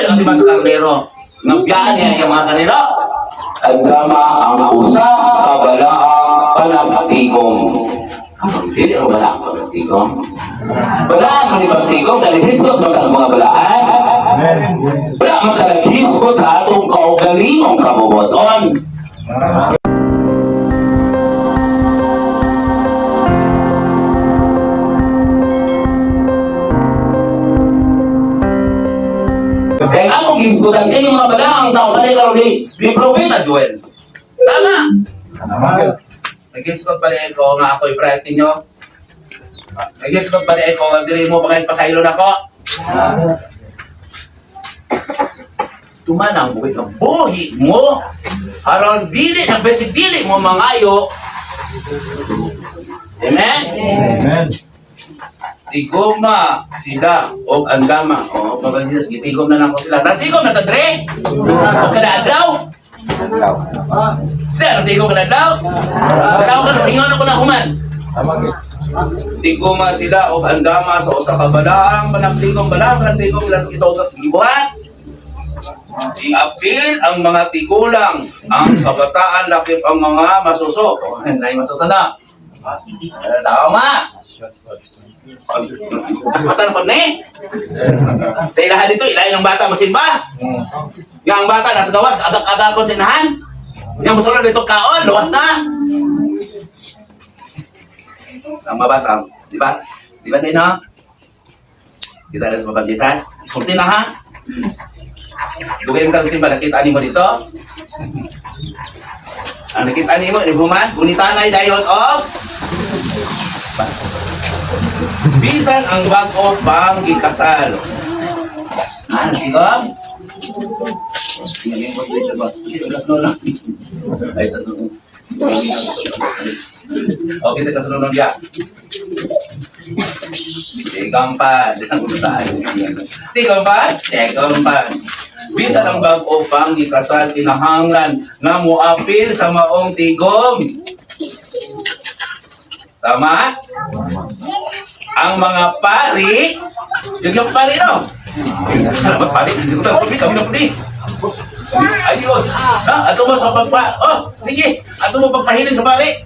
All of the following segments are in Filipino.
Tuloy ang timan sa karnero. Nabiyaan niya yung mga karnero. Agama ang usa kabalaang panagtigom. Dili ang balaang panagtigom. Balaan man ni panagtigom dahil hisgot man ang mga balaan. Wala man talagang hisgot sa atong kaugalingong kabubuton. Kaya akong hisgotan kayo mga balaang tao kanay karon di propeta Joel. Tama. Nag-hisgot pa rin ko nga ako'y priority nyo. Nag-hisgot pa rin ko nga diri mo pa kayo pasaylo na ko. Tumanang buhay ng buhi mo. Aron dili ng basic dili mo mangayo. Amen? Amen. Tigoma sila o andama. O, pagkasilas, gitigom na lang ko sila. Natigom na tadre? O kadadlaw? Sir, natigom kadadlaw? Kadadlaw ka, ingon ako na human. Tigoma sila o andama sa usa ka balaang panagtigom lang ito sa gibuhat. I-appeal ang mga tigulang, ang kabataan, lakip ang mga masuso. O, nay masuso na. Tama. Bata na ni? Sa ilahan dito, ilahin ng bata masimba. Nga ang bata nasa gawas, agak-agakon sa inahan. Nga musulod dito kaon, luwas na. Ang mga bata, di ba? Di ba tayo, no? Kita na sa Papa Jesus. Sulti na, ha? Dugay mo kang simba, nakita mo dito. Ang nakita mo, ibuman, unitanay dayon, bisan ang bago pang gikasal. Ano, sigam? Sinagin ko dito ba? Kasi lang. Ay, sa doon. Okay, sa kasunod niya. Tigampad. Tigampad. Bisan ang bago pang gikasal, kinahanglan na muapil sa maong tigom. Tama? Ang mga pari, yung pari, no? Salamat pari, hindi ko tayo, kami na puli. Ayos, ha? Ato mo sa sige, ato mo pagpahiling sa pari.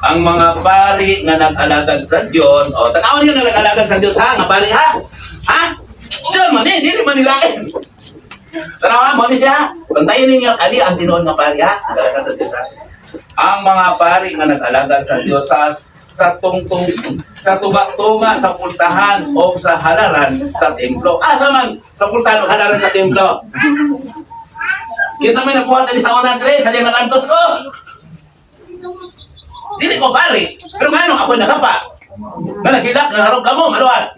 Ang mga pari na nag-alagad sa Diyos, tanawan nyo na nag-alagad sa Diyos, ha? Nga pari, ha? Ha? Siya man eh, hindi naman nilain. Tanawan mo ni siya, pantayin ninyo, kali ang tinoon nga pari, ha? Nag-alagad sa Diyos, ha? Ang mga pari na nag-alagad sa Diyos, sa tuba-tuba sa pultahan o sa halaran sa templo. Asa man sa pultahan o halaran sa templo? Kinsa may nakuha tani sa unang tres, sa liyang nakantos ko? Dili ko pare. Pero ngano ako nakapa? Nalakilak, nangarog ka mo, maluwas.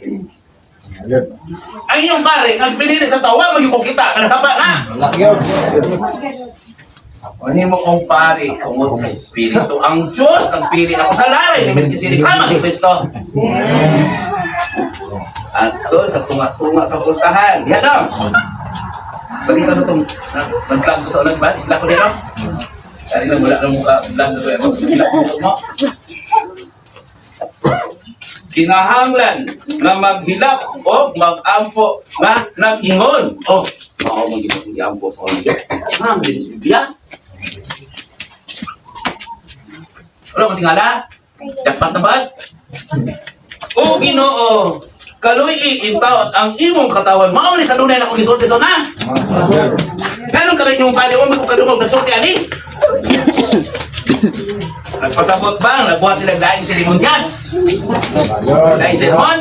Ang inyong pare, ang pinili sa tawa, mag-ipong kita, nakapa na. Ano mo kong pari, tungod sa Espiritu. Ang Diyos, nagpili ako sa lalay ni Melchizedek, sama ni Kristo. At doon, sa tunga-tunga sa pultahan. Yan o. Balik ka na itong nag-vlog ko sa ulang ba? Vlog ko dito? Kaya lang, wala nang vlog ko ito. Vlog mo. Kinahanglan na maghilap o mag-ampo na nag-ingon. Oo, mag-ampo sa ulang. Ang bilis Biblia. Ano mo tingala? Jakpat na ba? O Ginoo, kaloy iintaw ang imong katawan. Mauli sa dunay na kong gisulti sa na. Ganun ka rin yung pali o magkukadumog nagsulti ani? Nagpasabot ba? Nagbuhat sila daing seremonyas? Daing seremon?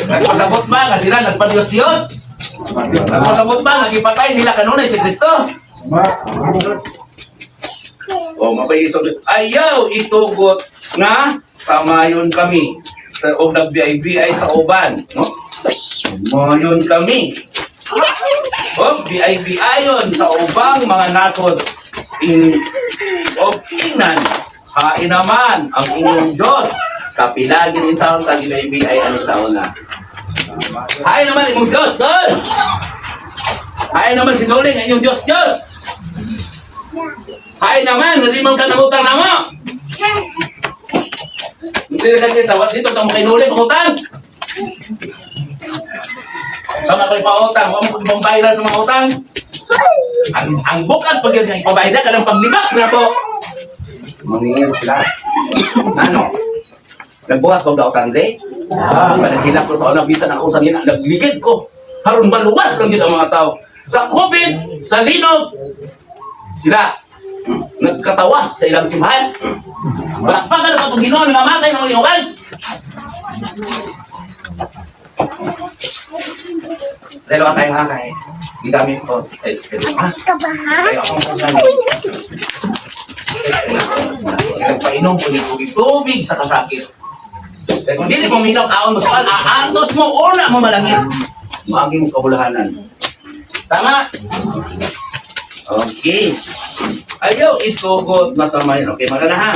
Nagpasabot ba nga sila nagpa-Diyos-Diyos? Nagpasabot ba nga ipatay nila kanunay si Kristo? Mapaisog. Ayaw itugot na kamayon kami o nag-BI sa uban. No? Mayon kami. BI ayon sa ubang mga nasod. Ingnan. Hain naman ang inyong Diyos. Kapilagin in taon tag-BI ani sa una. Hain naman ang inyong Diyos doon. Hain naman sinuling ang inyong Diyos. Hain naman, nalimang ka ng utang na mo. Hindi na kasi tawad dito, tamo kayo nuli pang utang. Sa mga ko'y pautang, huwag mo kong bayaran sa mga utang. Ang bukad pag yun, ipabayad ka ng paglibak na po. Mangingin sila. Ano? Nagbuhat ko daw tangde. Panaghilak ko sa unang bisan ako sa nina. Nagligid ko. Harun maluwas lang yun ang mga tao. Sa COVID, sa linog, sila nagkatawa sa ilang simbahan. Balakpakan na kapag ginoon, namamatay ng mga iukan. Sa ilo ka tayo ha, kahit gigamit ko sa espiritu. Tayo akong kasama. Nagpainom ko ng tubig sa kasakit. Kaya kung hindi mo minaw kaon mo sa kan, aantos mo, una mo malangit. Maagi mo kabulahanan. Tama? Okay. Ayaw itugot na tamay. Okay, magana ha.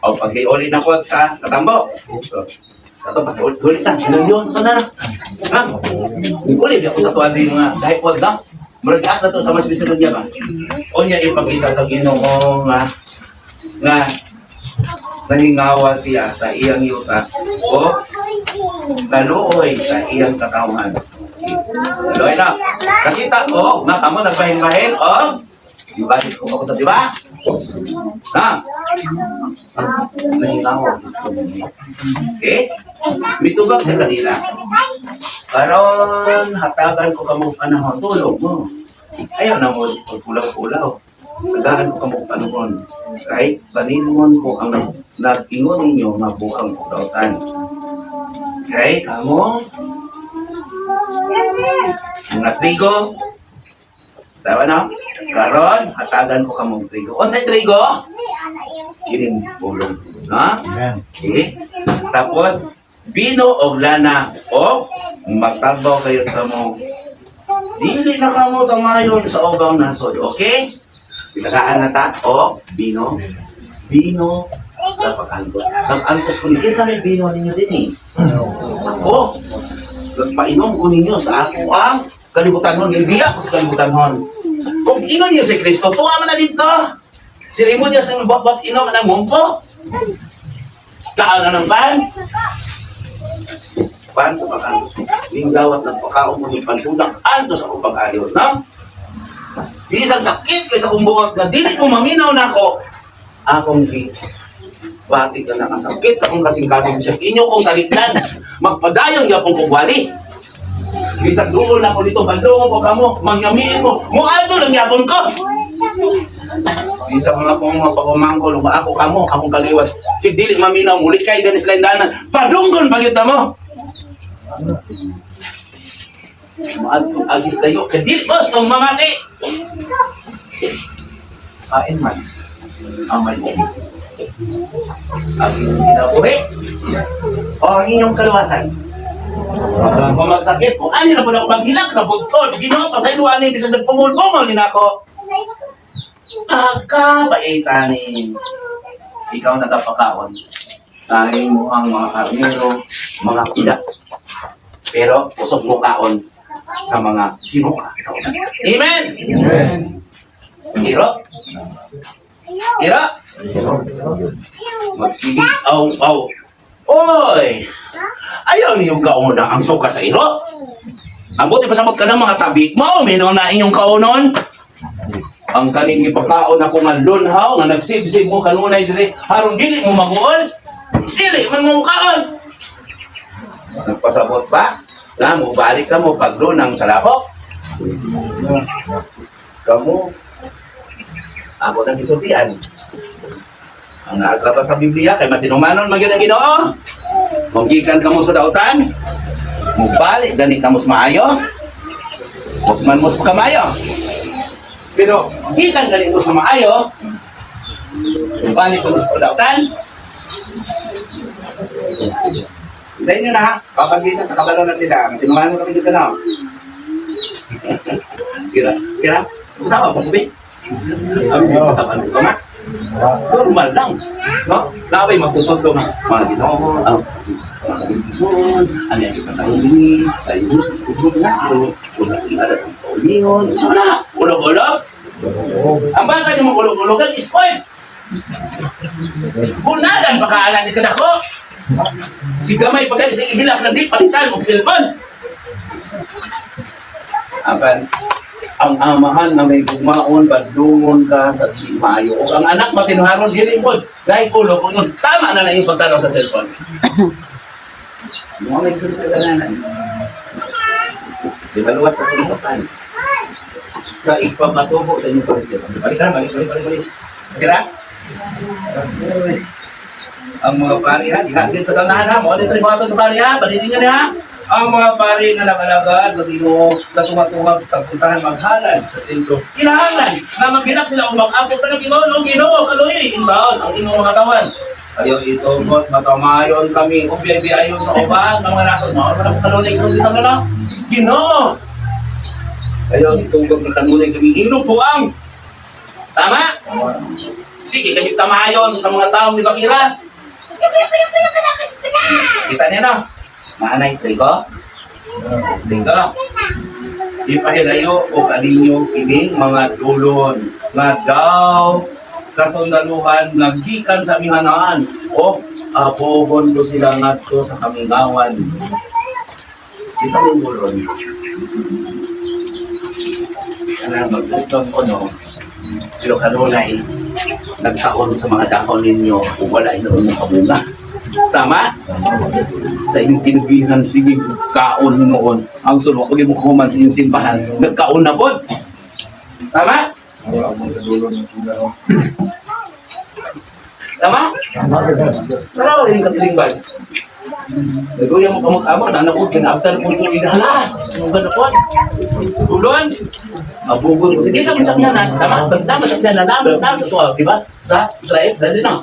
O pag-iuli na ko sa katambo. So, ito, pag-iuli na. Sinunyon, sana na. Ha? Iuli, ako sa tuwan din mga dahil wag na. Maragat na to sa mas bisunod niya ba? O niya ipakita sa Ginoo nga nahingawa siya sa iyang yuta o naluoy sa iyang katawan. Naluoy na. Nakita ko, nga kamo nagbahin-bahin o ibalik ko ako sa diba? Ha? Nahingawa. Okay? Mitubag sa kanila. Karon hatagan ko kamo panahon tulog mo. Ayaw na mo pagkulaw-kulaw. Tagaan ko kamo panahon. Right? Paninuon ko ang nag-ingon ninyo mabuhang kutautan. Okay? Kamo? Mga trigo. Tama na? Karon, hatagan ko kamong trigo. Unsay trigo? Kining bulong. Ha? Okay? Tapos, bino o lana o magtabaw kayo kamo. Dili na kamo tamayon sa ugaw nasod. Okay? Pinagaan na ta o bino. Bino sa pag-antos. Pag-antos ko ninyo. Sa may bino ninyo din eh. Ako, painom ko ninyo sa ako ang kalibutan hon. Hindi ako sa kalibutan hon. Kung inom niyo si Kristo, tuwa man na dito. Sirimo niya sa bot-bot inom ng mungko. Kaan na ng pan. Pan sa pag-antos ko. Linggawat ng pagkaon mo ng pansudang antos ako pag-ayos. No? Isang sakit kaysa kung buot na dili ko maminaw na ako. Akong batik na nakasakit sa kong kasing-kasing siya. Inyo kong talikdan. Magpadayang yapong kugwali. Isang duol na ako dito. Bandungo ko kamo. Mangyamiin mo. Mualdo lang yapon ko. Isang mga kong mga pagumangko. Luma ako kamo. Akong kaliwas. Si dili maminaw. Mulit kay ganis laindanan. Padunggon pagyuta mo. Maadtong agis kayo. Kaya dili boss kung mamati. Kain man. Ang may ang inyong kinabuhi o ang inyong kaluwasan. Kung magsakit, kung ano na po na ako maghilak na bugtod, Ginoo, pasayluan ni bisag nagpumulbungol din ako. Agkabait-anin. Ikaw nagapakaon. Tahin mo ang mga karnero, mga pila. Pero usok mo kaon sa mga sinuka sa ulan. Amen! Amen! Hiro? Hiro? Magsigig, aw. Oy! Ayaw niyong kauna ang suka sa iro. Ang buti pasamot ka ng mga tabi mo, minong na inyong kaunon. Ang kaning ipakaon ako nga lunhaw, nga nagsibsib mo kanunay diri, harong dili mo maguol. Sili, man mo kaon. Nagpasabot ba? Na mo, balik ka mo pag lunang sa lapok. Kamu, ako nang isultian. Ang naaslabas sa Biblia, kay matinumanon magyud ang Ginoo. Magikan kamo sa dautan. Mubalik gani kamo sa maayo. Wagman mo sa kamayo. Pero gikan gani mo sa maayo. Mubalik kamo sa dautan. Hintayin nyo na ha. Kapag-isa sa kabalo na sila. Matinumanon kami dito na. Kira. Tawa, pagsabi. Ang pasapan ko ma. Normal lang. No? Nakabay magtutugtog na. Mga Ginoo, mga Ginoo, ano yung itatawag ni, tayo, tutulog na, usap yung alat ng paulingon. Saan na? Ulog-ulog? Ang bata yung mag-ulog-ulogan is spoiled. Bunagan, baka alam ni kadako. Si gamay pag sa ihilak ng di, palitan mo cellphone. Apan, ang amahan na may gugmaon, badungon ka sa di maayo. O ang anak matinuharon, dili po. Dahil ulo, kung yun, tama na yung pagtanaw sa cellphone. Mga may gusto sa gananan. Di ba luwas sa kulisapan? Sa ipapatubo sa inyong pag-isip. Balik ka na, balik. Kira? Ang mga pari ha, ihagin sa tanahan ha. Mga dito mga sa pari ha, palilingin ha. Ang mga pari nga nakalagad sa Ginoo sa tumatungag sa puntahan maghalan sa sentro. Kinahanglan na maghinak sila o mag-apot ka ng Ginoo, kaluhi, intaon ang inyong mga kawan. Ayaw itugot, matamayon kami, o biyayon sa uban, ng mga nasod, mga kaluhi, isang isang na, Ginoo. Ayaw itugot na kanunay kami, inupuang. Tama? Sige, kami tamayon sa mga taong di bakira. Kita niya na. Maanay, Trigo? Trigo? Ipahilayo o kaninyo kining mga dulon nga daw kasundaluhan nga gikan sa mihanaan o apogon ko sila ngadto sa kamingawan. Isa mong dulon. Ano magdustong ko no? Pero kanunay, nagsaon sa mga dahon ninyo kung wala inoon ng kabunga. Tama? Sa inyong kinubihan, sige, kaon noon. Ang sulok, huwag mo kuman sa inyong simbahan. Nagkaon na po. Tama? Tama? Tara, wala yung katilingban. Nagawin mo pa mag-amok, nanakot, kinaabtan po ito, inahala. Ang ganakot. Tulon. Abugon ko. Sige kami sa miyanan. Tama, tama sa miyanan. Tama sa tuwa, di ba? Sa Israel, dali na.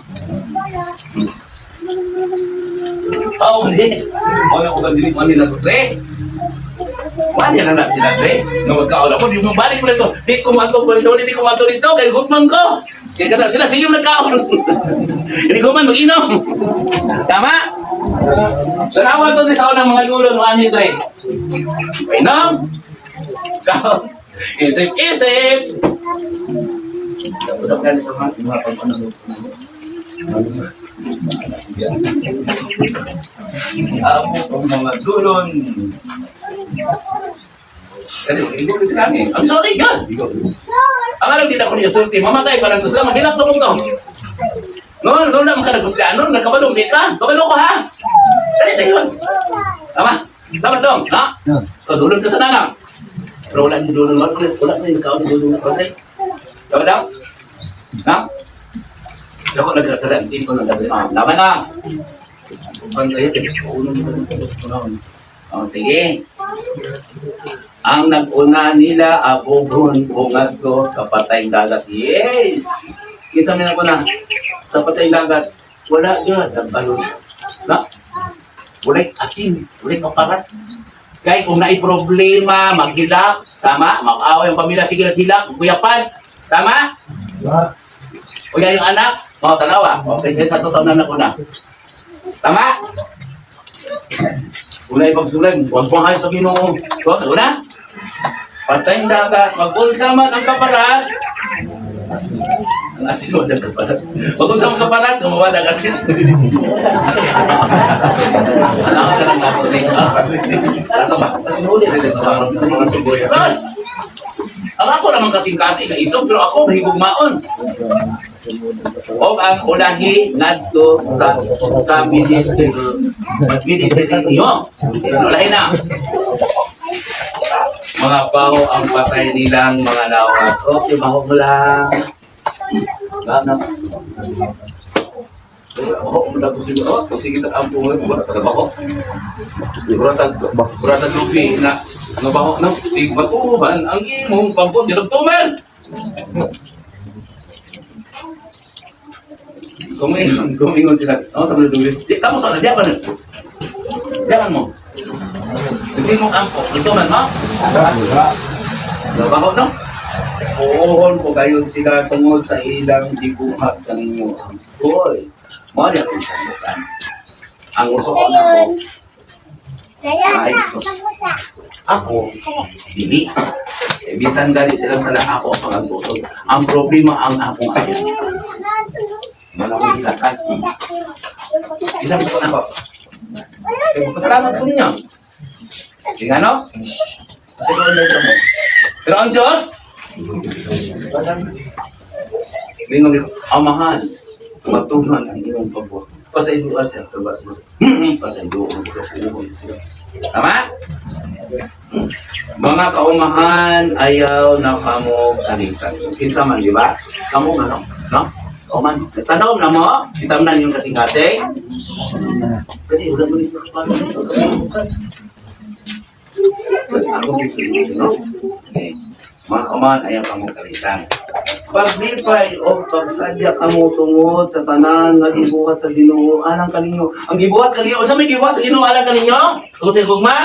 Oo, hindi. Ano ko ba dili mo nila ko, Tre? Wala na sila, Tre. Nung magkaon ako, di mo balik mo na ito. Di kumanto ko rin, hindi kumanto dito, kaya gutman ko. Kaya na sila, sige mo nagkaon. Hindi ko man mag-inom. Tama? Tanawa to sa unang mga gulo ng ani, Tre. Painom. Kaon. Isip-isip. Tapos ang galing sa mga pag-anong. Ang mga dulon. Kasi ibig sila ni. I'm sorry, God. Ang alam din ako niya sulti, mamatay pa lang sila, maghinap na mong to. Noon lang makanagos ka, noon nagkabalong di ka. Pagalo ko ha. Dali yun. Tama? Tama dong, ha? Dulon ka sa nanang. Pero wala yung dulon. Wala na yung kaon yung dulon. Tama daw? Ha? Ako nagkasalan, hindi ko nagkasalan. Tama na. Sige. Ang nag-una nila, abugon, bungad ko, sa patayng dagat. Yes! Isa may nag-una, sa patayng dagat, wala yun, nagbalot. Na? Wala asin, wala kaparat. Kaya kung nai-problema, maghilak, tama? Mag-away ang pamilya, sige naghilak, kuyapan, tama? O yan yung anak, mga talawa. Okay, kaya sa ito sa unang nag-una. Tama? Ulay pagsulan, huwag mong hayo sa Ginoo. So, sa una, patayng dagat, mag-unsa man ang kaparat. Ang asin mo ng kaparat. Mag-unsa man ang kaparat, gumawa ng asin. Alam ka lang ako rin. Ano ba? Kasi ulit, ito parang mga suboy. Ang ako naman kasing-kasing, isog, pero ako mahigugmaon. O ang ulahi ngadto sa Mediterraneo. Ulahi na. Mga baho ang patay nilang mga lawas. Okay, baho mo lang. Gana. Baho mo lang siguro. Sige, tatampo mo. Baho. Buratag lupi na. Ano baho na? Sige, batuban. Ang imong pampot. Dinagtuman. Kumingon sila. Ako sa mga dulit. Di, kamu sa diyan ka na. Diyan mo. Kasi mong ampo. Ito man, ha? Nabaho, no? Puhon ko kayo sila tungod sa ilang dibuhat kaninyo. Hoy. Mali akong salutan. Ang uso ko na ko. Ay, ako. Dili. Bisan gali sila sa ako ang pag-agusod. Ang problema ang akong ayon. Malamang hilakan. Isang ko na po. Pasalamat po ninyo. Sige ano? Kasi ko ulit mo. Pero ang Diyos, lingon amahan, matuman ang iyong pabor. Pasayduan siya, tabas mo. Pasayduan ko sa puhon siya. Tama? Mga kaumahan, ayaw na kamo kanisan. Kinsa man, di ba? Kamo nga, no? Kauman, tanaw na mo, itamnan yung kasing-kasing. Kasi, wala mo nisa ka pa. Ako dito, no? Okay. Mga kaumahan, ayaw kamo kanisan. Paglipay o pagsadya kamo tungod sa tanan nga gibuhat sa Ginoo alang kaninyo. Ang gibuhat sa Ginoo, sa may gibuhat sa Ginoo alang kaninyo? Tungod sa gugma?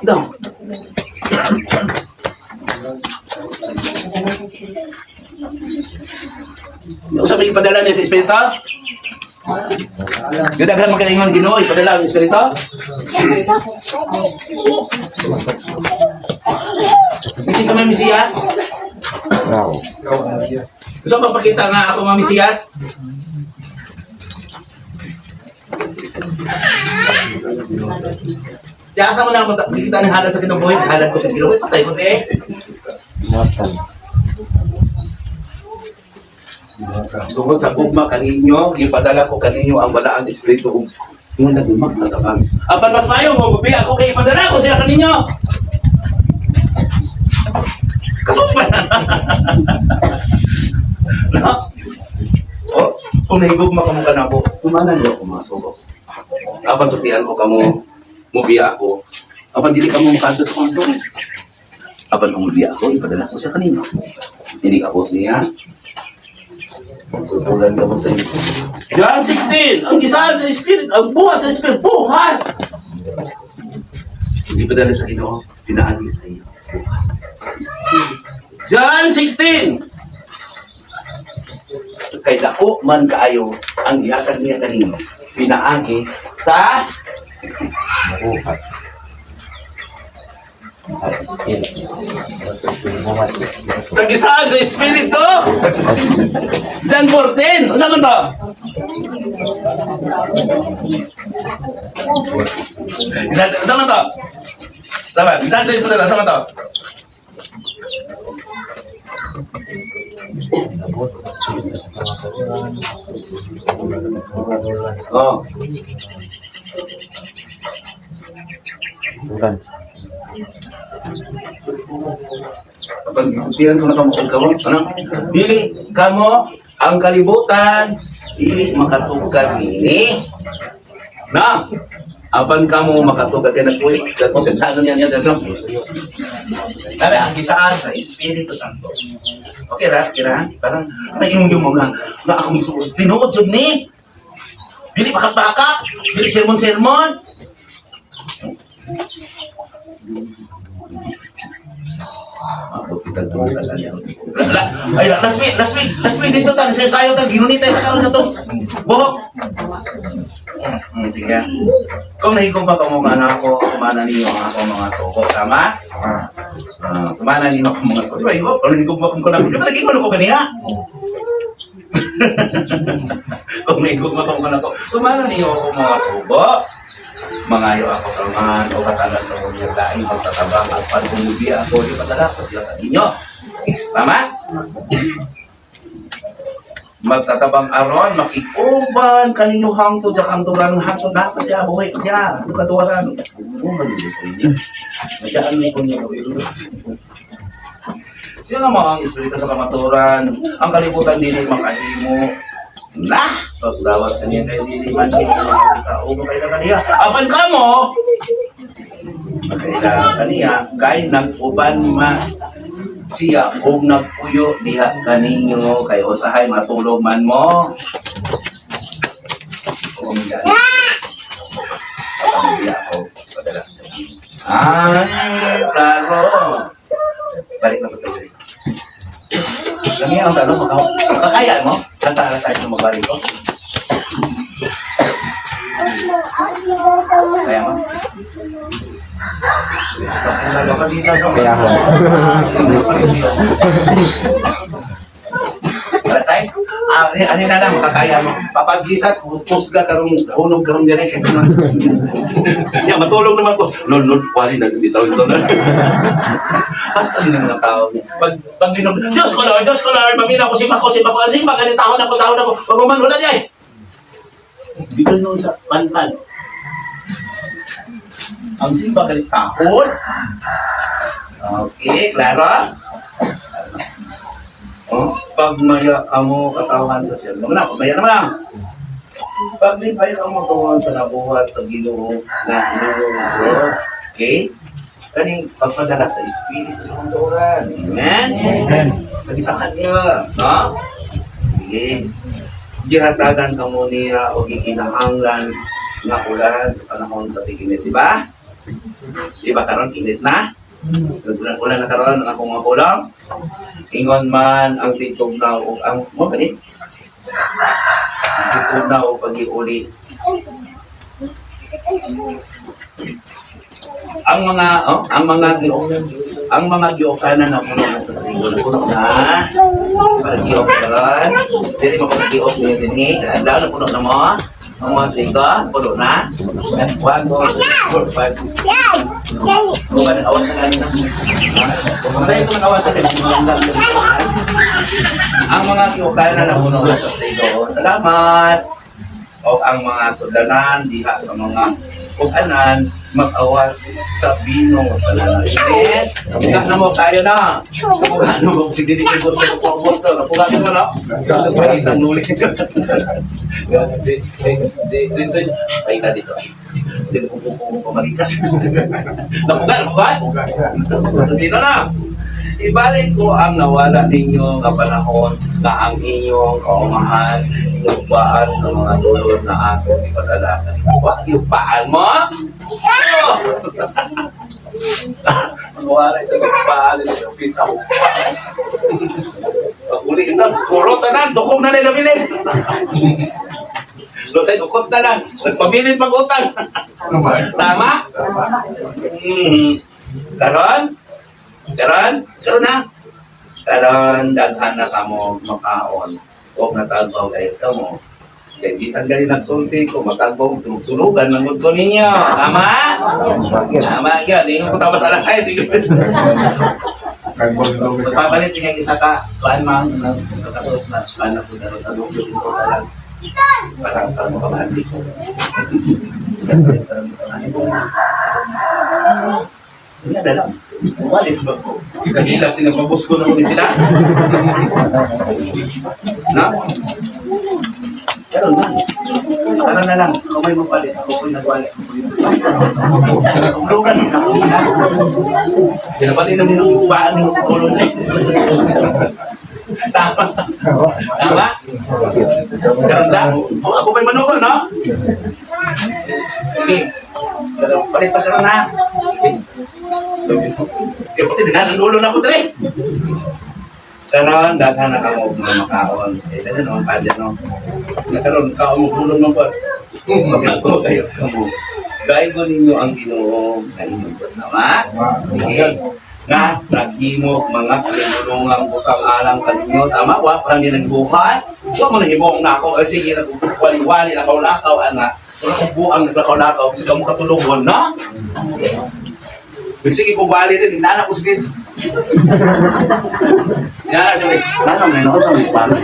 Daw. Sa may ipadala niya sa Espiritu? Yung daghan magalingon Ginoo, ipadala ang Espiritu? Hindi sa may Mesiyas? Gusto mo papakita nga ako mga Mesiyas? Kaya asa mo lang kung nakikita ng halad sa kinabuhi, halad ko sa kinabuhi, patay ko eh. Tungkol sa gugma kaninyo, ipadala ko kaninyo ang balaang espiritu yung nagumag na tabang. Apan mas mayo mo, babi, ako kay ipadala ko sila kaninyo. Kasumpan na. No? O, kung nahigugma ka mo ka na po, tumanan niya sa mga sugo. Apan sutihan ko kamo, mubiya ako. Apan dili ka mo makanto sa kanto. Apan kung mubiya ako, ipadala ko siya kaninyo. Hindi ka po niya. Pagkutulan ka mo sa iyo. John 16, ang gisahan sa Spirit, ang buhat sa Spirit, buhat! Hindi pa dala sa Ginoo, pinaagi sa iyo. John 16! Kay dako man kaayo ang ihatag niya kanino, pinaagi sa buhat. Sa gisahan sa Espiritu. John 14. Ano saan ito? Saan ito? Saan? Gisahan sa Espiritu. Saan ito? Oh. Kapag isutihan ko na kamukod ka mo, ano? Dili ka mo ang kalibutan, dili makatugad ini. Na? Apan ka mo makatugad ka na po, konsensado niya niya dito. Sabi, ang gisaan sa Espiritu Santo. Okay, ra? Kira? Parang, naging mo lang, na akong isuot. Tinuod yun ni. Dili pakak-pakak, dili sermon-sermon. Ay, last week dito tayo, sayo tayo, ginunita sa karon sa itong buhok. Sige. Kung nahigong pa ka mga anak ko, kumana niyo ako mga soko, tama? Kumana niyo ako mga soko. Diba, kung nahigong pa ko na, di ba naging ko kaniya? Kung nahigong pa ko na ko, kumana niyo ako mga soko. Mangayo ako sa man o katalan sa mga laing pagtatabang at pagkumubi ako di padala ko sila kaninyo. Tama? Magtatabang aron, makikuban kaninyo hangtod sa kanturan hangtod na kasi abuhay ko siya. Ano katuwaran? Oo, malilito niya. Masyaan may kunya ko. Siya naman ang espiritu sa kamaturan. Ang kalibutan din ay makahimo. Nah, pagdawat kaniya kayo hindi man o kayo na kaniya. Apan ka mo, kailangan kaniya, kay nag-uban ma siya o nagpuyo diha kaninyo, kay usahay matulog man mo. O umiyan. Pamilya ako, padala sa iyo. Klaro. Balik na po tayo. Kami ang tanong, makakaya mo? Basta alas mo magbalik ko? Kaya mo? Kaya mo? Alas 6? Ano na lang, makakaya mo. Papa Jesus, pusga karong hunog karong direct. Yan, matulog naman ko. Lord, wali na dito na. Basta din ang tao niya. Pag binom, Diyos ko, Lord, mamina ko, simba, ganit tahon ako. Pag man, wala niya eh. Dito nung sa panpan. Ang simba ganit tahon. Okay, klaro? Oh, pag maya amo katawan sa siya, naman ako, maya naman. Pag may payo amo katawan sa nabuhat sa Ginoo na Ginoo ng Diyos, okay? Kaning pagpadala sa Espiritu sa kanturan. Amen? Amen. Sagisakan niya, no? Sige. Gihatagan ka mo niya o gikinahanglan na ulan sa panahon sa tiginit, di ba? Di ba karon init na? Ulan na karon ang akong mga kulang. Ingon man ang tigtugnaw o ang mo gani. Tigtugnaw o pag-iuli. Ang mga giokanan na puno na sa tingog na puno na. Para giok karon. Dili mo pag-giok niya dinhi. Adlaw na puno na mo. Ang mga tiga, puno na. 1, 2, 3, 4, 5. Kung ba nag-awas na nga nila? Kaya ito nag-awas na nila. Ang mga kiukanan na puno na sa tigo, salamat! O ang mga sudanan, diha sa mga kukanan, mag-awas sa binong sa lalan. Yes! Napugat na mo, tayo na! Napugat na mo, sige din ko sa pagpunto. Napugat mo, no? Pagkitang nuli. Si Paita dito. Hindi ko pumarikas. Napugas? Sino na? Ibalik ko ang nawala ninyo na panahon na ang inyong kaumahan, inugbaan sa mga tulod na ato ipadala. Huwag ipaan mo? Nawala ito ipaan sa pista ko. Uli ito, puro tanan, dukom na nila bilin. Losay, ukot na lang. Nagpabilin pag-utang. Tama? Karon? Na. Karon, daghan na ka mo makaon. Huwag natagbaw kayo ka mo. Kaya bisan galing nagsulti ko, matagbaw, tulugan ng ko ninyo. Tama? Tama yan. Hindi ko tapos alas 7. Magpapalit yung isa ka. Kuhaan mang, sa katos na, paano ko na rin ko sa lang. Parang makabahandi ko. Hindi na lang. Walit ba ko? Kahilas din ang mabus ko na muli sila. Na? Pero na. Tara na lang. Kamay mo palit. Ako po'y nagwalit. Tulugan mo na ako sila. Pinapali na nila yung baan ng ulo na. Tama? Tama? Ganun lang. Ako ba'y manukol, no? Sige. Palit pa ka na. Kaya pati daghan ang ulo na ko, Dre. Karon, daghan na ka mo makaon. Daghan naman pa dyan, no? Nakaroon, kaumulong mo po. Magkago kayo ka mo. Gaya ko ninyo ang Ginoo na inyong kasama. Sige. Na naghimo mga pinulungang butang alang kaninyo. Tama, wa parang di nagbuhat. Huwag mo nahibong na ako. Sige, nagwali-wali, lakaw-lakaw, anak. Wala ko buang naglakaw-lakaw kasi kamo katulungan, no? Sige ko bali din, nana ko sige. Nana siya, nana may nakon sa Hispano.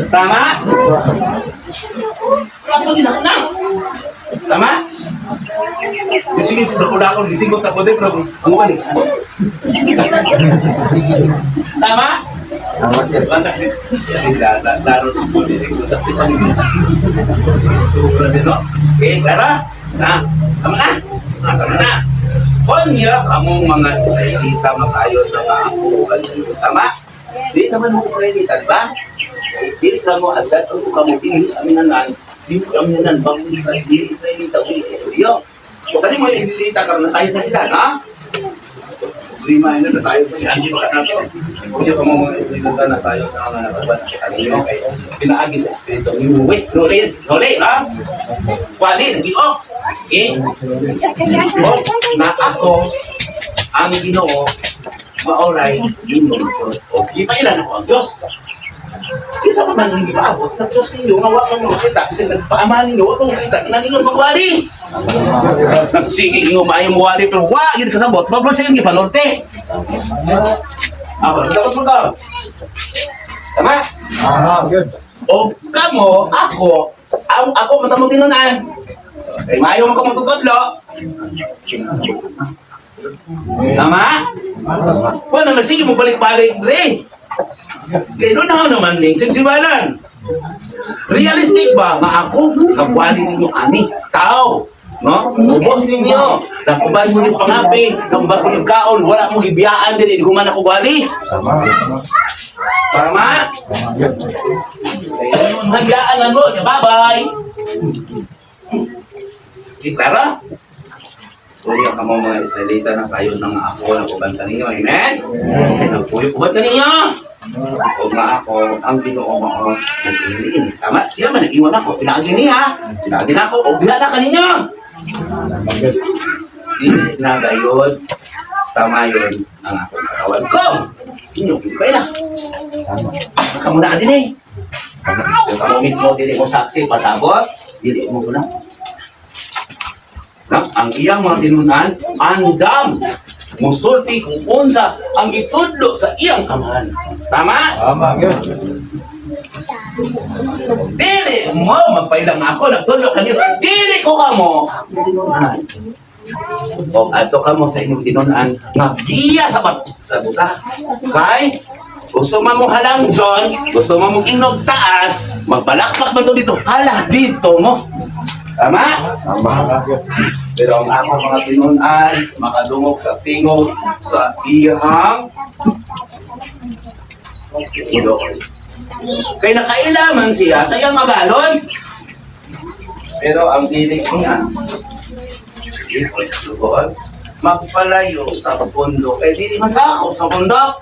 Tama? Kapag ginako na. Tama? Sige, dako-dako, gisingot ako din, pero ang umani. Tama? Tama. Laro ko din. Okay, Clara? Tama na? Tama na. Konya, among mga Israelita masayod na maakuhan. Tama? Di naman mo Israelita, di ba? Di ka mo agad kung ka mo pinili sa aminanan, di mo kami nanan bang Israelita o Israelita. So, kani mo Israelita karon nasayod na sila, na? Lima yun, nasayod na siya. Hindi ba ka nato? Kung yung mga Israelita nasayod sa mga nakabat, kanino kayo, pinaagi sa Espiritu. Wait, nuli, ha? Wali, nag-i-off. Okay? O, na ako, ang Ginoo, maoray, inyong Diyos. O, di pa ilan ako ang Diyos. Kisa ka man hindi maabot, sa Diyos ninyo, nga wak mo makita, kasi nagpaamahan ninyo, wak mo makita, inaningon magwali. Sige, ingo maayo mo wali, pero wak, yun kasabot, pablo sa yung gipanorte. Ako, dapat mo ka. Tama? Good. O kamo, ako matamong tinunan. Kaya maayo mo ka matutudlo. Tama? Bueno, nagsige mo balik-balik, Dre. Kaya doon ako naman, Ning, simsibalan. Realistic ba nga ako, nagwali ninyo ani, tao. No? Ubos ninyo. Nakuban mo yung pangapi, nakuban mo yung kaon, wala mong ibiyaan din, hindi ko man ako wali. Tama? Kaya yun, magyaan mo, bye-bye. Di klaro? Tuloy ka mo mga Israelita na sayo ng ako na kubanta ninyo. Amen? Nagpuyo kubanta ninyo. O nga ako, ang Ginoo mo nag-iin. Tama? Siya man, nag-iwan ako. Pinagin niya. Pinagin ako. O biya na ka ninyo. Di na gayon. Tama yun ang akong katawan ko. Inyo, pinipay na. Baka muna ka din eh. Kung kamo mismo, dili mo saksi, pasabot, dili mo ko na. Ang iyang mga tinunan, andam, musulti kung unsa ang itudlo sa iyang amahan. Tama? Good. Dili mo, magpailang ako, nagtudlo kanyo. Dili ko kamo. Akong tinunan. O ato ka mo sa inyong tinunan, nga giya sa buta. Okay? Gusto mo mong halang John, gusto mo mong inog taas, magbalakpak mo to dito. Hala, dito mo. Tama? Good. Pero ang ako mga tinunan, makadungog sa tingog sa iyang ulo. Kaya nakailaman siya sa iyang magalon. Pero ang dilig niya, magpalayo sa bundok. Eh, di man sakop sa bundok.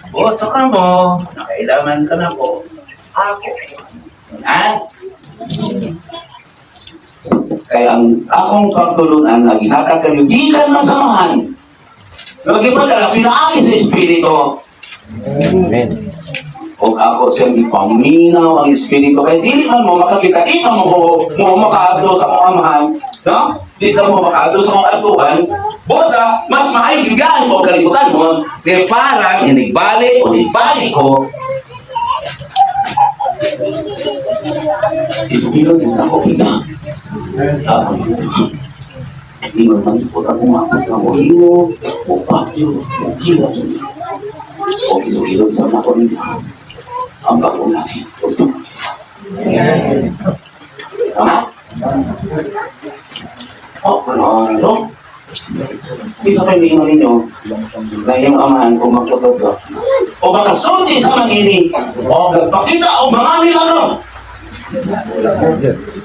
Bosa ka mo, nakailaman ka na po. Ako. Ha? Kaya ang akong pagtulunan na gihatag kayo, di ka masamahan. Nagkipadala, pinaagi sa Espiritu. Amen. O ako siyang ipaminaw ang Espiritu. Kaya di man mo makakita, di man mo makaadto sa mga amahan. No? Di ka mo makaadto sa mga atuhan. Bosa, mas maaygigaan mo kalibutan mo. Pero parang hinigbalik o hinigbalik ko. Ispiro din ako kita. Di man transport ako mapot na mo imo, o pakyo, o kira. O ispiro sa mga konita. Ang bago natin. Tama? O, ano? Isa pa yung ingon ninyo na iyong amahan kung magtutugdo. O baka sulti sa mangini. O nagpakita o mga milagro.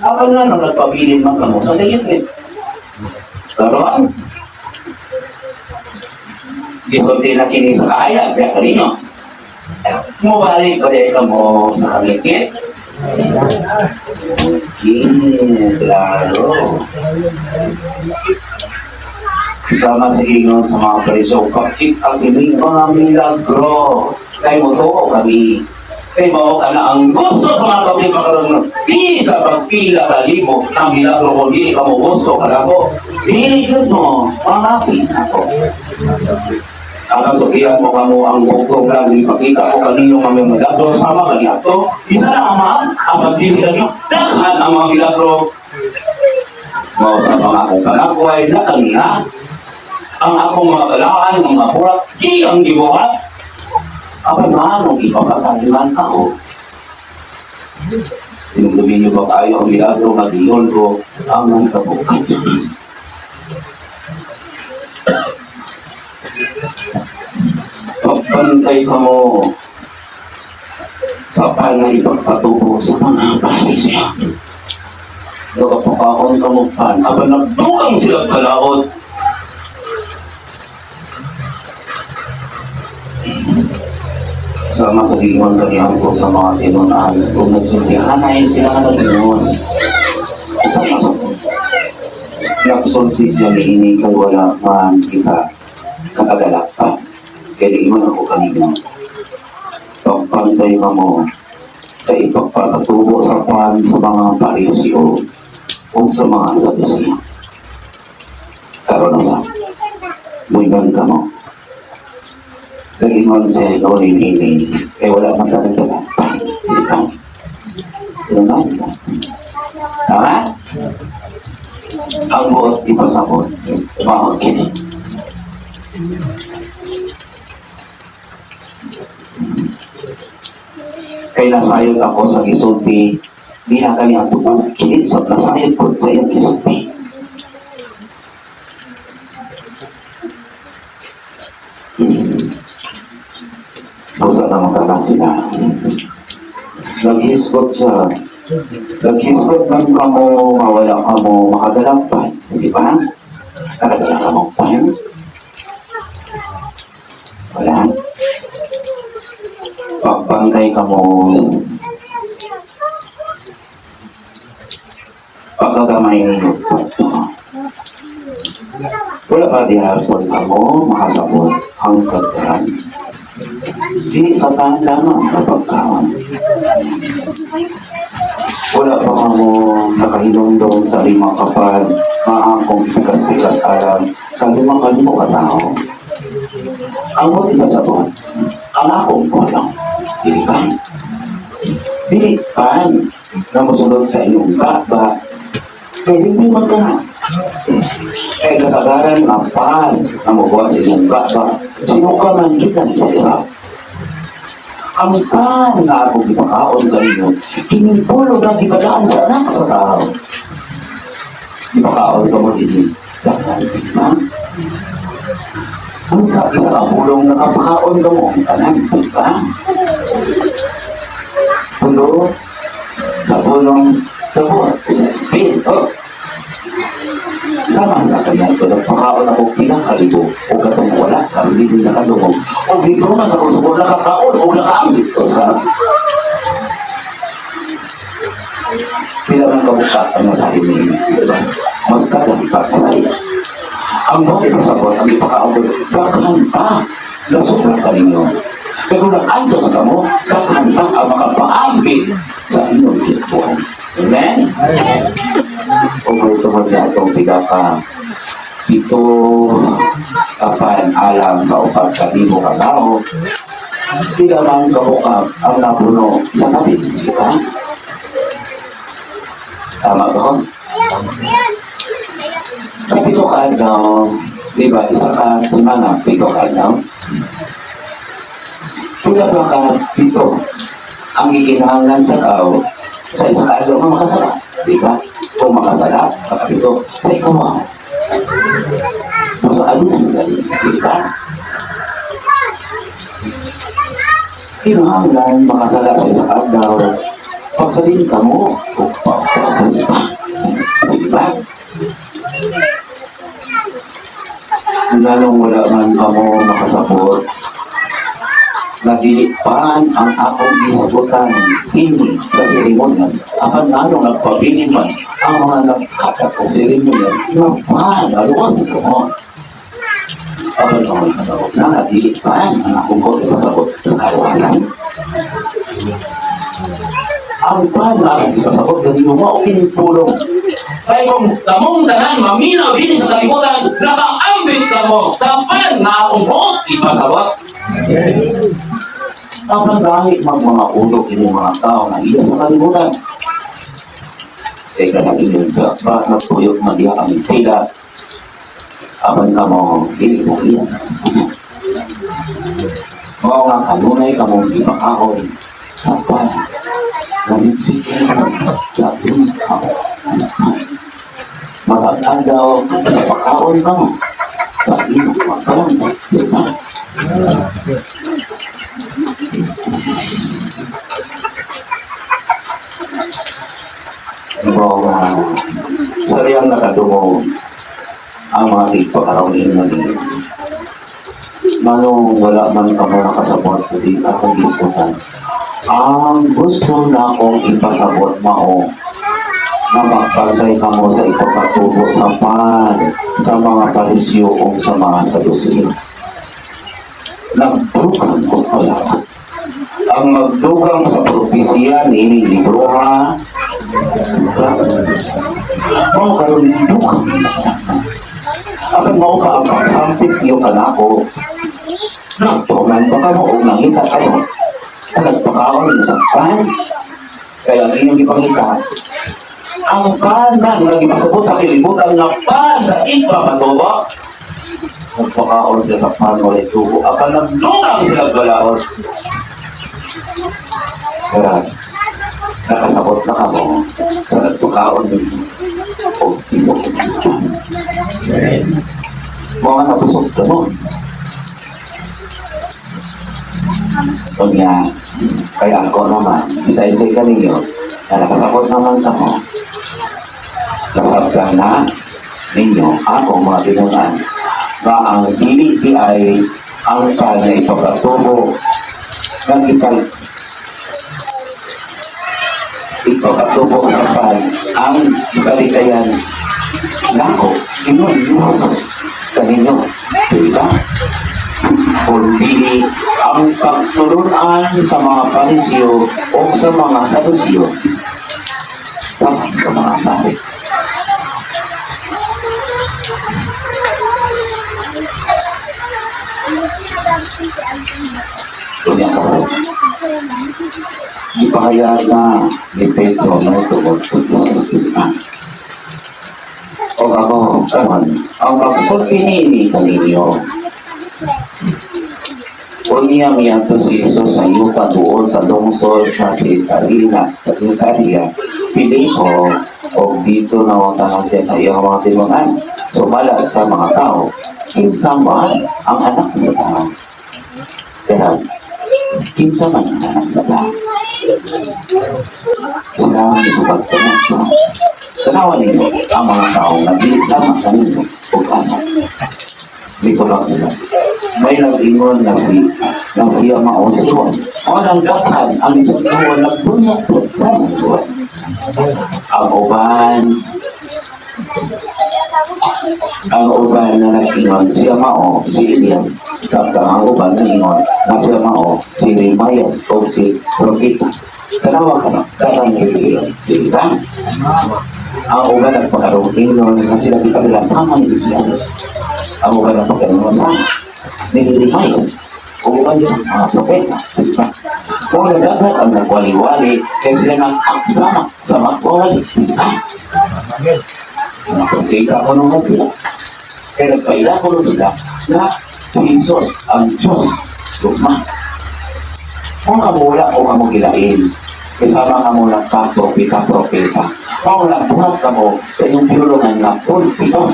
Ako nga nung nagpabilin man kamo sa tingin. Karoon. Gisulti na kini sa kaya. Kaya kanino. Mubalik ko rin ka mo sa kalikit. Klaro. Sama sa ingon sa mga preso, kapit ang ining mga milagro. Kaya mo to kami. Kaya mo ka na ang gusto sa mga kapit makaroon. Di sa pagpila kalibo ang milagro ko, di ka mo gusto ka ako. Di mo, mga ako. Ang kasukihan mo kamo ang buong program, ipakita ko kanino kami milagro, sama kanina to. Isa na amahan, ang pagpilitan nyo, dahan ang mga milagro. Mo sa mga akong kanakway na kanina, ang akong mga galaan, ang mga kurak, di ang gibuhat. Ako maanong ipapataliman ako. Sinugdumin niyo ba kayo ang milagro na diyon ko ang nagkabukat Diyos. Pagpantay ka mo sa panay ipagpatubo sa mga parisya. Nakapakakon ka mo pan, aba nagdukang sila kalaot. Sama sa gingon kanihan ko sa mga tinunan kung nagsultihanay sila na naginoon. Sama sa nagsulti siya ni ini kay wala man kita kakagalak pa. Kaya iman ako kanina. Pagpantay ka mo sa ipagpatubo sa pan sa mga parisyo o sa mga sadusiya. Karoon na sa buigan ka mo. Lagi mo sa ikaw ini kaya wala man talaga na. Hindi ka. Tama? Ang buot ipasabot. Bawag kini. Kaya nasayod ako sa gisulti, di na kami ang tubo, kinisap nasayod ko sa iyong gisulti. Busa na magkala sila. Naghisgot siya. Naghisgot man ka mo, mawala ka mo, makadalampay. Di ba? Nakadala ka mo pa yun? Wala. Pagpantay ka mo, pagkagamay ninyo ito. Wala pa di hapon ka mo, makasabot ang kagkaan. Di sa lamang na pagkaon. Wala pa ka mo nakahilong doon sa limang kapal, maangkong pikas-pikas alam sa limang kalimo katao. Ang mo pinasabot, ang akong kulang. Dilipan. Dilipan na musunod sa inyong baba. Kaya hindi mo ka. Kaya kasagaran ng pan na mubuha sa inyong baba. Sino ka man kita ni Sarah? Ang pan na akong ipakaon sa inyo, kinipulog ang ibadaan sa anak sa tao. Ipakaon ka mo din. Dahan, di ba? Ang sa isa ka pulong nakapakaon ka mo, ang tanan, di ba? Pulo, sa pulong, sa buwan, sa spin, oh. Sama sa kanya ito, nagpakaon ako pinakalibo, o katong wala, karili na kadungog, o dito na sa kusukod nakakaon, o nakaamit ko sa kailangan kabukatan na sa amin, diba? Mas kadalipat na sa iyo. Ang bakit masabot, ang ipakaon ko, kakanta na sobrang kaninyo. Pero nag-andos ka mo, kakanta ang makapaambit sa inyong tituan. Amen? Over ito mo niya itong pigaka. Ito, kapan alam sa upat kalibo ka tao, tidak man kabukag ang napuno sa sabi, di ba? Tama ba? Sa pito ka daw, di ba, isa ka simana, pito ka daw. Pila ba ka pito, ang ikinahanglan sa tao, sa isa ka daw makasala, di ba? Kung makasala, sa kapito, sa ikaw mo. Sa ano ang sarili, di ba? Kinahanglan makasala sa isa ka daw, pagsalin ka mo, kung pa-pagkas pa, di ba? Lalong wala man ka mo makasapot, nagilipan ang akong isbutan, hindi sa seremonyas, apan nanong nagpabili man ang mga nagkakak o seremonyas, napan, aluwas ko mo. Apan ka may kasapot na, nagilipan ang akong kasapot sa kaluwasan. Ang pan na akong kasapot, ganito mo, kinipulong. Kaya kung tamong tanan, maminaw din sa kalimutan, nakaambit ka mo sa pan na akong buot, ipasabot. Tapos dahil mga ulo inyong mga tao na iya sa kalimutan. Teka na inyong ba nagtuyok na diya kami tila. Apan ka mo, hindi mo iya. Mga nga kanunay ka mong ipakahon sa pan. Naliksik ka sa tumakaw sa pan. Matandaan daw, ipakahon ka mo sa iyong makalang. Diba? Kung sariyang nakatungong ang mga ipakarawin na din. Manong wala man ka mo nakasabot sa di akong diskutan. Ang gusto na akong ipasabot mo na magpantay ka mo sa ipagkatubo sa pan, sa mga parisyo o sa mga sadusin. nagdugang ko pala. Ang magdugang sa propesya ni libro ha. Mga karoon dugang. Akan mo ka ang pagsampit niyo ka na ako. Nagtuman ba ka mo o nangita kayo? Nagpakaon sa pan. Kaya ang inyong ipangita. Ang pan na nagipasabot sa kilibutan na pan sa ipapatubo. Nagpakaon sila sa pan ulit tubo. Akan nagdugang sila balaod. Kaya nakasabot na ka mo sa nagpakaon ninyo. O tibok. Mga napusok ka mo. O niya, kaya ako naman, isa-isay ka ninyo, na nakasabot naman ako. Nasabda na ninyo ako mga tinunan na ang dili ay ang kanya ipagkatubo ng ipagkatubo sa pan ang kalikayan nako, inon, Jesus, kaninyo, diba? Kundi ang pagtulunan sa mga parisyo o sa mga sadusyo sa mga pari. Kanya ka rin. Ipahayag na ni Pedro na ito o pagkasispitan. O ako, kaman, ang pagsulpinini kaninyo. Kung niya miyanto si Jesus sa yuta doon sa lungsod sa Cesarea, Pilipo, o dito na wata siya sa iyong mga tinunan, sumala sa mga tao, kinsaman ang anak sa tao. Kaya, kinsaman ang anak sa tao. Sila ang ipagtunod. Tanawan ninyo ang mga tao na sama kanino o anak. Dito lang sila. May nag-ingon na siya mausyon. O nang dakhan ang isang tuwan na bunyak sa mga tuwan. Ang uban na nag-ingon siya mao si Elias. Sabta ang uban na ingon na siya mao si Jeremias o si Propeta. Tanawa ka na, tatang iyon. Diba? Ang uban nagpakaroon na sila di kabila sama ni Elias. Ang uban nagpakaroon sama ni Jeremias. Uban yun mga propeta. Diba? Kung nagdagat ang nagwali-wali, kaya sila nag-aksama sa magwali. Diba? Nakakita ko naman sila. Kaya nagpaila ko naman sila na si Jesus ang Diyos. Luma. Kung kamula o kamugilain, kasama ka mula ka, propeta. Kung nagbuhat ka mo sa iyong pinulungan na pulpito,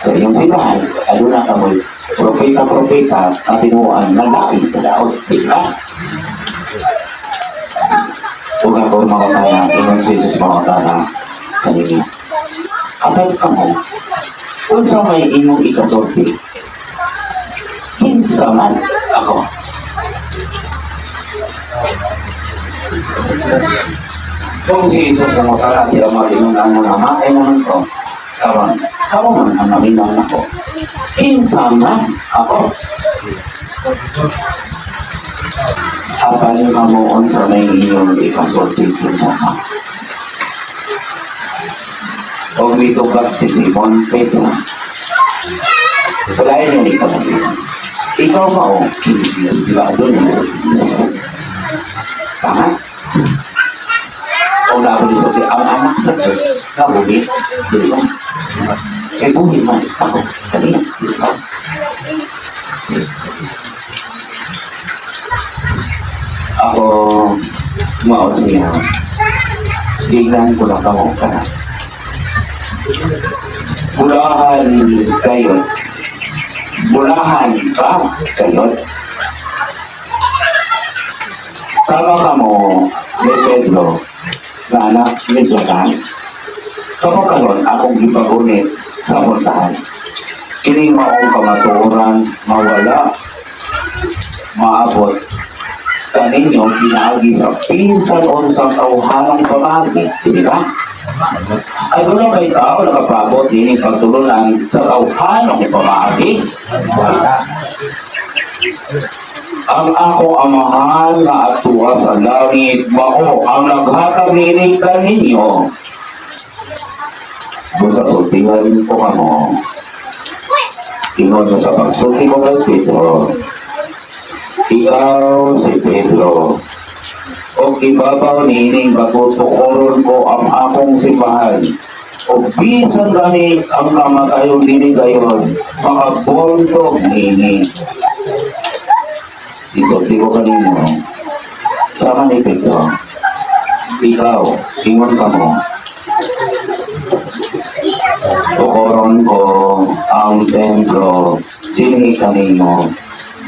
sa iyong sinahan, aduna ka mo, propeta, at tinuan na lapit ka daot. Diba? Kung ako makakana, inong si Jesus makakana, kanina. Kapag ka mo, kung sa may inyong ikasorti, kinsa man ako. Kung si Jesus na makakana sila mga tinunang mga makay naman ko, kawan man ang naminang ako. Kinsa man ako. Kapag mamuon sa may inyong ikasorti, kinsa man. O mitubag si Simon Pedro. Wala yun ikaw na yun. Ikaw ba o sinisiyas? Di ba doon yung tama? O nabuli sa ang anak sa Diyos, nabuli, di ba? E buli man ako, kanina, di ba? Ako, maos niya, tignan ko na kamo ka na. Bulahan kayo. Bulahan ba kayo? Sama ka mo ni Pedro na anak ni Jonas. Kamu karon akong gipagunit sa muntahan. Kini maong kamatuoran mawala maabot kaninyo pinaagi sa pinsan unsang tawhanang pamagi, di ba? Ay doon may tao nakapabot din yung pagtulunan sa tawhanang pamagi. Ang ako amahan na atuwa sa langit, mao ang naghatag kaninyo. Kung sa sultingan ko kamo, ingon sa pagsulti ko kay Pedro, ikaw si Pedro, o ibabaw nining batutukoron ko ang akong simbahan, o bisan gani ang kamatayon dini gayon, makabontog nini. Isulti ko kanino, sama ni Pedro, ikaw, ingon ka mo, tukoron ko ang templo, dini kanino,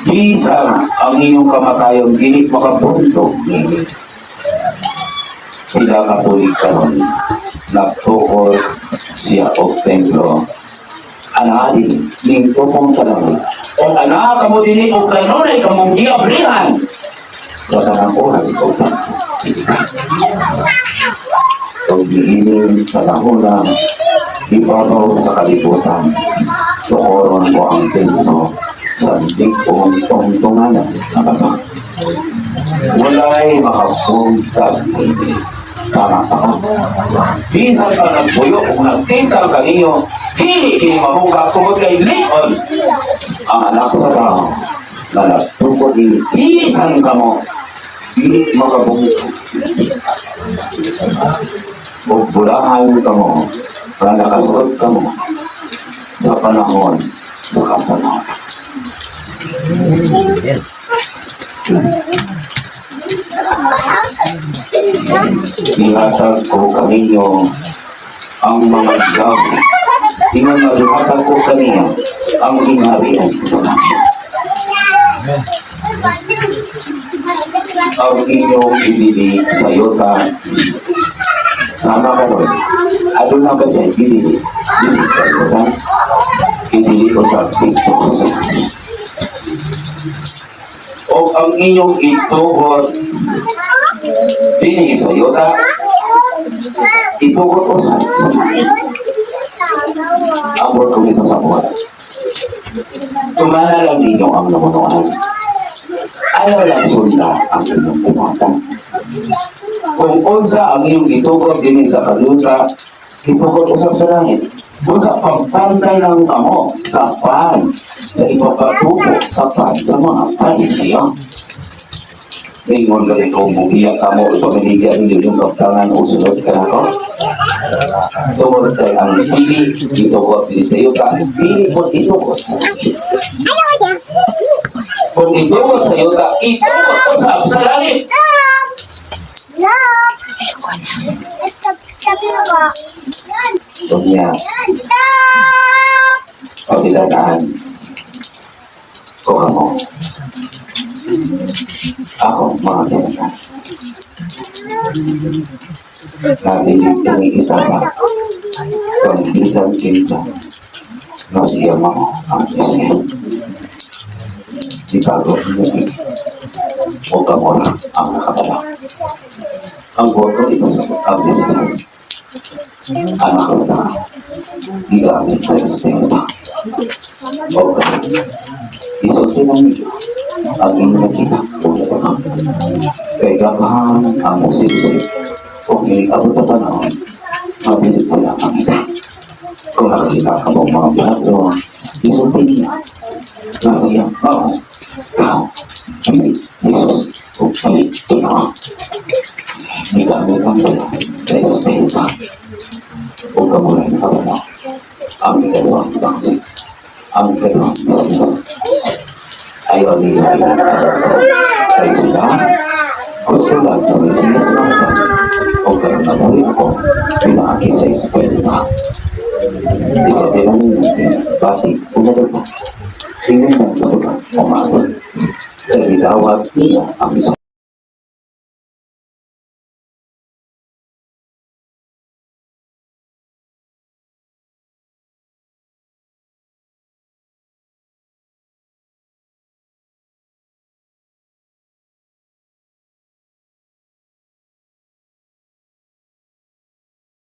bisan ang inyong kamatayon, dini makabontog nini. Sila katulig karon, nagtukod siya o templo. Anadin, lingko kong salamat. O anak ka mo din o kanunay ka mong giabrihan. Sa tanang oras ko pa. O diinin sa lahuna, ibabaw sa kalibutan. Tukoron ko ang templo sa hindi kong tungtunganan na baba. Wala'y makapuntag hindi. Tama ako. Bisan pa nagpuyo kung nagtintal kaninyo, hindi mahungkap kumot kay Leon. Ang anak sa tao na nagtukod din, bisan ka mo, hindi makabungkap. O bulahan ka mo, na nakasunod ka mo, sa panahon, sa kapanahon. Ihatag ko kaninyo ang mga gaw. Tingnan na ihatag ko kaninyo ang inharian sa langit. Ang inyong ibili sa yuta. Sama ka ron. Ano na ba siya ibili? Ibili sa yuta. Ibili ko sa pictures. O ang inyong ituhod dini sa yuta, ituhod ko sa abot ko dito sa buwan. Tumana lang ninyo ang namunuan. Ayaw lang sunda ang inyong kumatan. Kung unsa ang inyong ituhod dini sa kaluta, ituhod usap sa langit. Unsa pagpantay ng amo sa pan, sa ipapatubo sa pan sa mga panisyo. Ingon galing ko, buhiyak ka mo, ipamiligyan ninyo yung kaptangan o sunod ka na ko. Tumulad tayo ang pili, ito ko at sa iyo ka, pili ko ito ko sa iyo. Kung ito ko sa iyo ka, ito ko sa langit. Ito niya, pasilataan. Kuha mo. Ako, mga kaibigan. Nabilig kami isa pa. Kung isang kinsa na siya mo ang business. Di bago hindi. O kamura ang nakabala. Ang boto ito ang business. Anak sa na. Gigamit sa espenta. O kamura. Isulti ng iyo. Ang inyong nakita kung naman. Kaya gamahan ang musik-musik. Kung inikabot sa panahon, mabilit sila ang ita. Kung nakakita ka mong mga plato, isulti niya na siya, tao, kini, Jesus, o kini, tino. Nigamit sila sa espenta. O kamulan ka ba na ang ikalawang saksi, ang ikalawang business. Ayaw nila kaya sila gusto lang sa business natin o karoon na ulit ko pinaki sa eskwela. Isa din ang pati umagal pa tingin lang sa lugar umagal kaya itawag niya ang isa